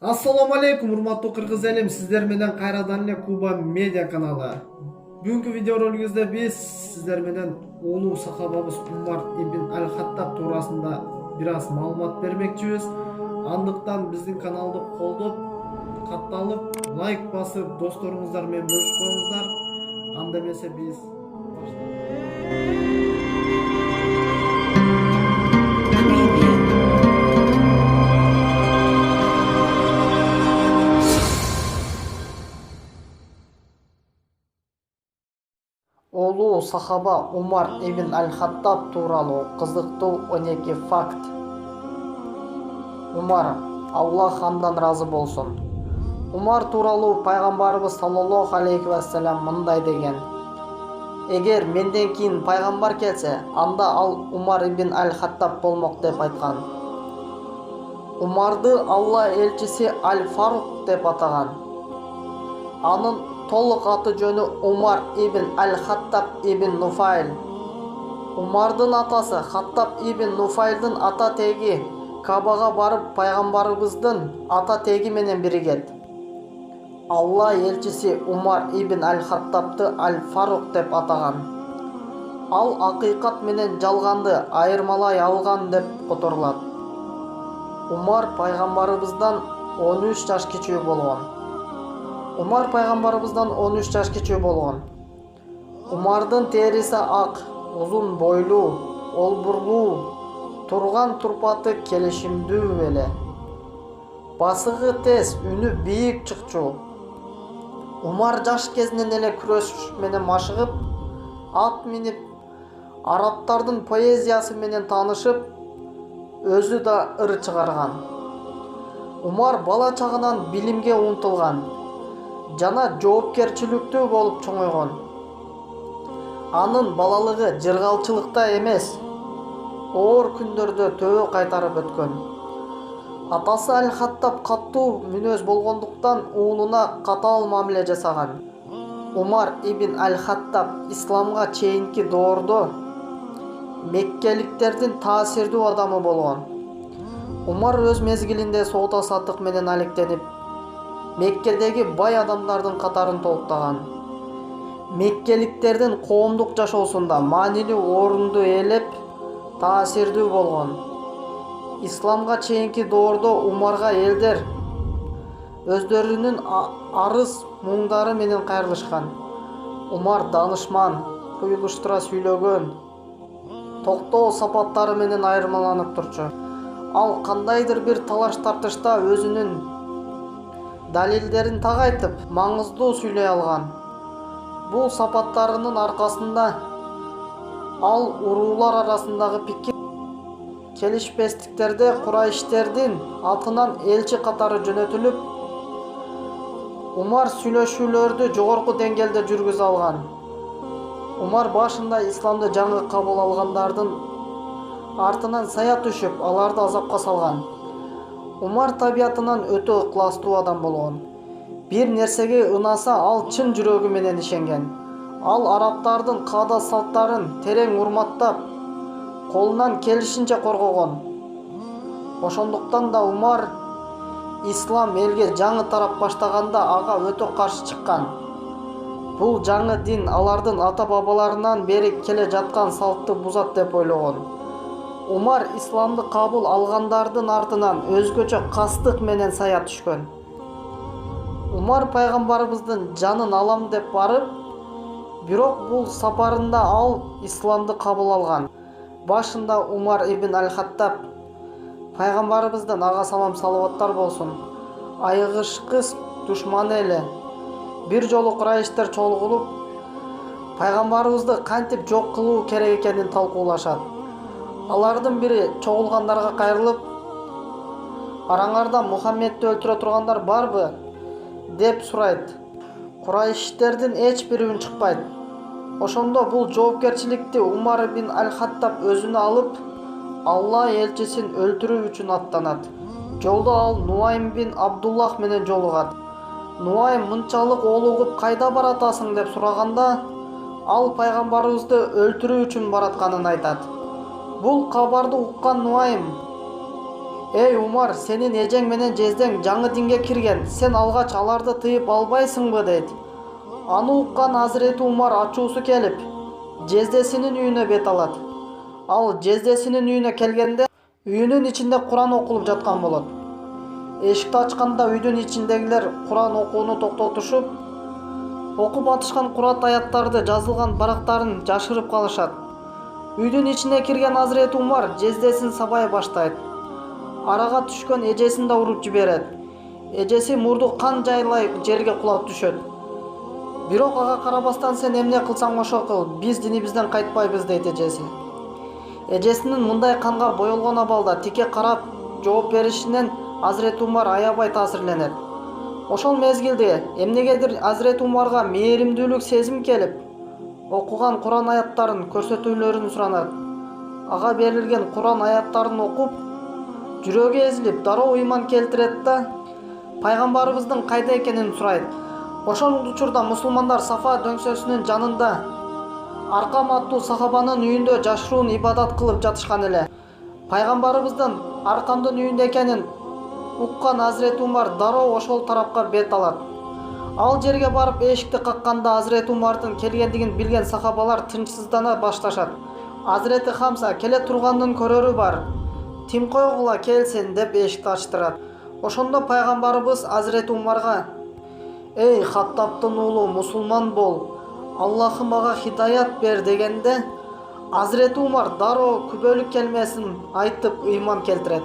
Ассаламу алейкум, урматтуу кыргыз элим, сиздер менен кайрадан эле Куба медиа каналы. Бүгүнкү видеоролугубузда биз сиздер менен улуу сахабабыз Умар ибн Аль-Хаттаб туурасында бир аз маалымат бермекчибиз. Андыктан биздин каналды колдоп, катталып, лайк басып, досторуңуздар менен бөлүшүп коюңуздар. Анда эмесе биз улуу сахаба Умар ибн Аль-Хаттаб тууралуу кызыктуу 12 факт. Умар, Аллах андан разы болсун. Умар тууралуу пайгамбарыбыз саллаллаху алейхи вассалам мындай деген: эгер менден кийин пайгамбар келсе, анда ал Умар ибн Аль-Хаттаб болмок деп айткан. Умарды Алла элчиси Аль-Фарук деп атаган. Анын толук аты жөнү Умар ибн Аль-Хаттаб ибн Нуфайл. Умардын атасы Хаттаб ибн Нуфайлдын ата теги Кабага барып пайгамбарыбыздын ата теги менен биригет. Алла элчиси Умар ибн Аль-Хаттабты Аль-Фарук деп атаган. Ал акыйкат менен жалганды айырмалай алган деп которулат. Умар пайгамбарыбыздан 13 жаш кичүү болгон. Умар пайгамбарыбыздан 13 жаш кичүү болгон. Умардын териси ак, узун бойлуу, олбурлуу, турган турпаты келишимдүү эле. Басыгы тез, үнү бийик чыкчу. Умар жаш кезинен эле күрөш менен машыгып, ат минип, арабтардын поэзиясы менен таанышып, өзү да ыр чыгарган. Умар бала чагынан билимге умтулган жана жоопкерчиликтүү болуп чоңойгон. Анын балалыгы жыргалчылыкта эмес, оор күндөрдө төбө кайтарып өткөн. Атасы Аль-Хаттаб каттуу мүнөз болгондуктан уулуна катаал мамиле жасаган. Умар ибн Аль-Хаттаб исламга чейинки доордо меккеликтердин таасирдүү адамы болгон. Умар өз мезгилинде соода саттык менен алектенип, Меккедеги бай адамдардын катарын толуктаган. Меккеликтердин коомдук жашоосунда маанилүү орунду ээлеп, таасирдүү болгон. Исламга чейинки доордо Умарга элдер өздөрүнүн арыз муңдары менен кайрылышкан. Умар данышман, куюлуштура сүйлөгөн, токтоо сапаттары менен айырмаланып турчу. Ал кандайдыр бир талаш-тартышта өзүнүн далилдерин так айтып, маңыздуу сүйлөй алган. Бул сапаттарынын аркасында ал уруулар арасындагы пикир келишпестиктерде Курайштердин атынан элчи катары жөнөтүлүп, Умар сүйлөшүүлөрдү жогорку деңгээлде жүргүзө алган. Умар башында исламды жаңы кабыл алгандардын артынан сая түшүп, аларды азапка салган. Умар табиятынан өтө ыкластуу адам болгон. Бир нерсеге ынаса ал чын жүрөгү менен ишенген. Ал арабтардын каада-салттарын терең урматтап, колунан келишинче коргогон. Ошондуктан да Умар ислам элге жаңы тарап баштаганда ага өтө каршы чыккан. Бул жаңы дин алардын ата-бабаларынан бери келе жаткан салтты бузат деп ойлогон. Умар исламды кабыл алгандардын артынан өзгөчө кастык менен сая түшкөн. Умар пайгамбарыбыздын жанын алам деп барып, бирок бул сапарында ал исламды кабыл алган. Башында Умар ибн Аль-Хаттаб пайгамбарыбыздын ага салам салаваттар болсун, айыгышкыс душманы эле. Бир жолу Курайштер чогулуп, пайгамбарыбызды кантип жок кылуу керек экенин талкуулашат. Алардын бири чогулгандарга кайрылып, араңарда Мухаммедти өлтүрө тургандар барбы? Деп сурайт. Курайштердин эч бири үн чыкпайт. Ошондо бул жоопкерчиликти Умар ибн Аль-Хаттаб өзүнө алып, Алла элчисин өлтүрүү үчүн аттанат. Жолдо ал Нуайм бин Абдуллах менен жолугат. Нуайм мынчалык олугуп кайда баратасың деп сураганда, ал пайгамбарыбызды өлтүрүү үчүн баратканын айтат. Бул кабарды уккан Нуайм Эй Умар, сенин эжең менен жездең жаңы динге кирген, сен алгач аларды тыйып албайсыңбы дейт. Аны уккан Азирети Умар ачуусу келип, жездесинин үйүнө бет алат. Ал жездесинин үйүнө келгенде, үйүнүн ичинде Куран окулуп жаткан болот. Эшикти ачканда үйдүн ичиндегилер Куран окууну токтотушуп, окуп атышкан Куран аяттарды жазылган барактарын жашырып калышат. Үйдүн ичине кирген Азирети Умар жездесин сабай баштайт. Арага түшкөн эжесин да уруп жиберет. Эжеси мурду кан жайлай жерге кулап түшөт. Бирок ага карабастан сен эмне кылсаң ошо кыл, биз динибизден кайтпайбыз дейт эжеси. Эжесинин мындай канга боелгон абалда тике карап жооп беришинен Азирети Умар аябай таасирленет. Ошол мезгилде эмнегедир Азирети Умарга мээримдүүлүк сезим келип, окуган Куран аяттарын көрсөтүүлөрүн суранат. Ага берилген Куран аяттарын окуп, жүрөгү эзилип, дароо ыйман келтирет да пайгамбарыбыздын кайда экенин сурайт. Ошол учурда мусулмандар Сафа дөңсөсүнүн жанында Аркам аттуу сахабанын үйүндө жашыруун ибадат кылып жатышкан эле. Пайгамбарыбыздын Аркамдын үйүндө экенин уккан Азирети Умар дароо ошол тарапка бет алат. Ал жерге барып эшикти какканда Азирети Умардын келгендигин билген сахабалар тынчсыздана башташат. Азирети Хамса келе тургандын көрөрү бар. Тим койгула келсин деп эшикти ачтырат. Ошондо пайгамбарыбыз Азирети Умарга: "Эй Хаттабтын уулу, мусулман бол. Аллахым мага хидаят бер" дегенде, Азирети Умар дароо күбөлүк келмесин айтып ыйман келтирет.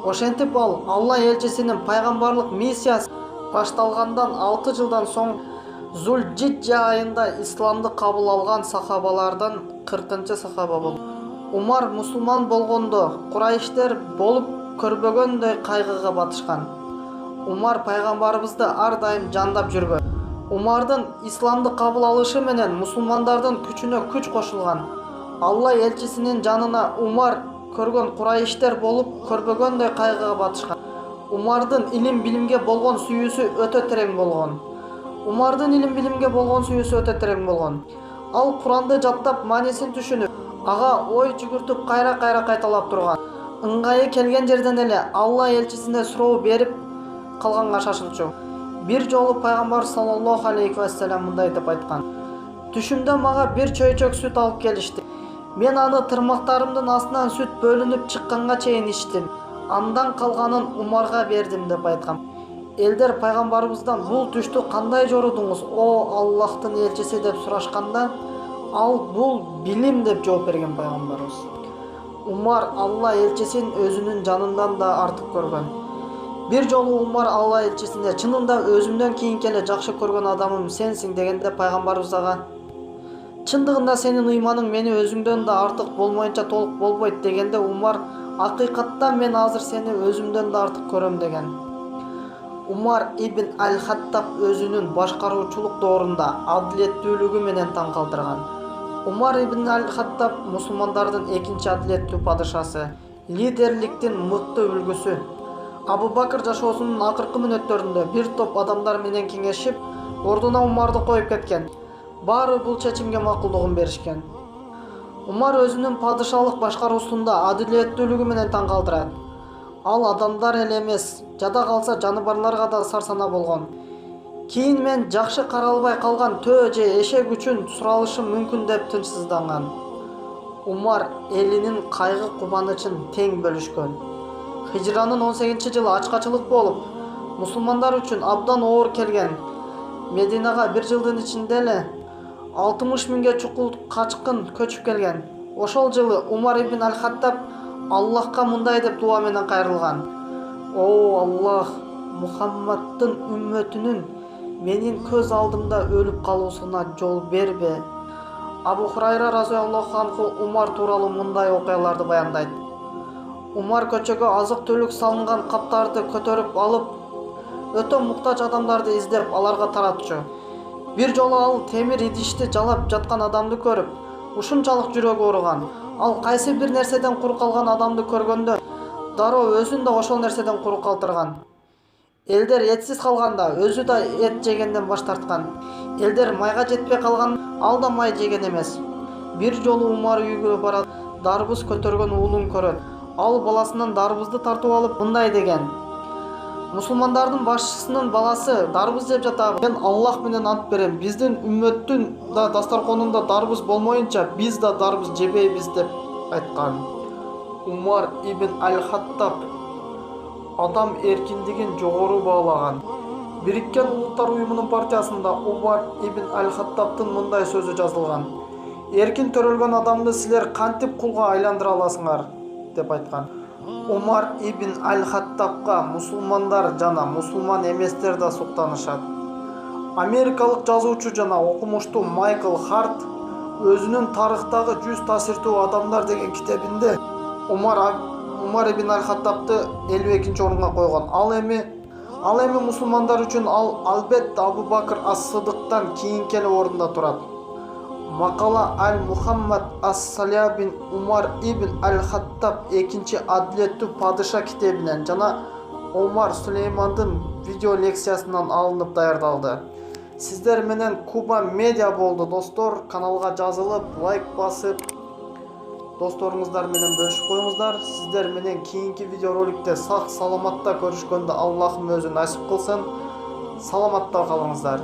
Ошентип ал Алла элчисинин пайгамбарлык миссиясы башталгандан 6 жылдан соң Зулжиджа айында исламды кабыл алган сахабалардан 40-чы сахаба болду. Умар мусулман болгондо Курайштер болуп көрбөгөндөй кайгыга батышкан. Умар пайгамбарыбызды ар дайым жандап жүргөн. Умардын исламды кабыл алышы менен мусулмандардын күчүнө күч кошулган. Алла элчисинин жанына Умар көргөн Курайштер болуп көрбөгөндөй кайгыга батышкан. Умардын илим билимге болгон сүйүүсү өтө терең болгон. Ал Куранды жаттап, маанисин түшүнүп, ага ой жүгүртүп кайра-кайра кайталап турган. Ыңгайы келген жерден эле Алла элчисине суроо берип калганга шашылчу. Бир жолу пайгамбар саллаллаху алейхи вассалам мындай деп айткан: "Түшүмдө мага бир чөйчөк сүт алып келишти. Мен аны тырмактарымдын астынан сүт бөлүнүп чыкканга чейин ичтим. Андан калганын Умарга бердим" деп айткан. Элдер пайгамбарыбыздан: "Бул түштү кандай жорудуңуз, о Аллахтын элчиси" деп сурашканда, ал "Бул билим" деп жооп берген пайгамбарыбыз. Умар Алла элчисин өзүнүн жанынан да артык көргөн. Бир жолу Умар Алла элчисине: "Чынында өзүмдөн кийинки эле жакшы көргөн адамым сенсиң" дегенде пайгамбарыбыз ага: "Чындыгында сенин ыйманың мени өзүңдөн да артык болмоюнча толук болбойт" дегенде, Умар: "Акыйкаттан мен азыр сени өзүмдөн да артык көрөм" деген. Умар ибн Аль-Хаттаб өзүнүн башкаруучулук доорунда адилеттүүлүгү менен таң калтырган. Умар ибн Аль-Хаттаб мусулмандардын экинчи адилеттүү падышасы, лидерликтин мыкты үлгүсү. Абу Бакыр жашоосунун акыркы мүнөттөрүндө бир топ адамдар менен кеңешип, ордуна Умарды коюп кеткен. Баары бул чечимге макулдугун беришкен. Умар өзүнүн падышалык башкаруусунда адилеттүүлүгү менен таң калтырат. Ал адамдар эле эмес, жада калса жаныбарларга да сарсана болгон. Кийин мен жакшы каралбай калган төө же эшек үчүн суралышым мүмкүн деп тынчсызданган. Умар элинин кайгы кубанычын тең бөлүшкөн. Хижранын 18-жылы ачкачылык болуп, мусулмандар үчүн абдан оор келген. Мединага бир жылдын ичинде эле 60 миңге чукул качкын көчүп келген. Ошол жылы Умар ибн Аль-Хаттаб Аллахка мындай деп дуа менен кайрылган: "О Аллах, Мухаммаддын үммөтүнүн менин көз алдымда өлүп калуусуна жол бербе." Абу Хурайра разыяллаху анху Умар тууралуу мындай окуяларды баяндайт. Умар көчөгө азык-түлүк салынган каптарды көтөрүп алып, өтө муктаж адамдарды издеп, аларга таратчу. Бир жолу ал темир идишти жалап жаткан адамды көрүп, ушунчалык жүрөгү ооруган. Ал кайсы бир нерседен кур калган адамды көргөндө, дароо өзүн да ошол нерседен кур калтырган. Элдер этсиз калганда, өзү да эт жегенден баш тарткан. Элдер майга жетпей калган, ал да май жеген эмес. Бир жолу Умар үйгө барат, дарбыз көтөргөн уулун көрөт. Ал баласынан дарбызды тартып алып мындай деген: мусулмандардын башчысынын баласы дарбыз жеп жатабы? Мен Аллах менен ант берем, биздин үммөттүн да дастарконунда дарбыз болмоюнча биз да дарбыз жебейбиз деп айткан. Умар ибн аль-Хаттаб адам эркиндигин жогору баалаган. Бириккен Улуттар уюмунун партиясында Умар ибн аль-Хаттабтын мындай сөзү жазылган: эркин төрөлгөн адамды силер кантип кулга айландыра аласыңар деп айткан. Умар ибн аль-Хаттабга мусулмандар жана мусулман эместер да суктанышат. Америкалык жазуучу жана окумуштуу Майкл Харт өзүнүн тарыхтагы 100 таасирттүү адамдар деген китебинде Умар ибн аль-Хаттабты 52-орунга койгон. Ал эми мусулмандар үчүн албетте Абу Бакр ас-Сыдыктан кийинки орунда турат. Макала Аль-Мухаммад ас-Салябин Умар ибн аль-Хаттаб экинчи адилеттүү падыша китебинен жана Омар Сулеймандын видео лекциясынан алынып даярдалды. Сиздер менен Куба медиа болду достор. Каналга жазылып, лайк басып, досторуңуздар менен бөлүшүп коюңуздар. Сиздер менен кийинки видеороликте сак саламатта көрүшкөндө Аллахым өзү насип кылсын. Саламатта калыңыздар.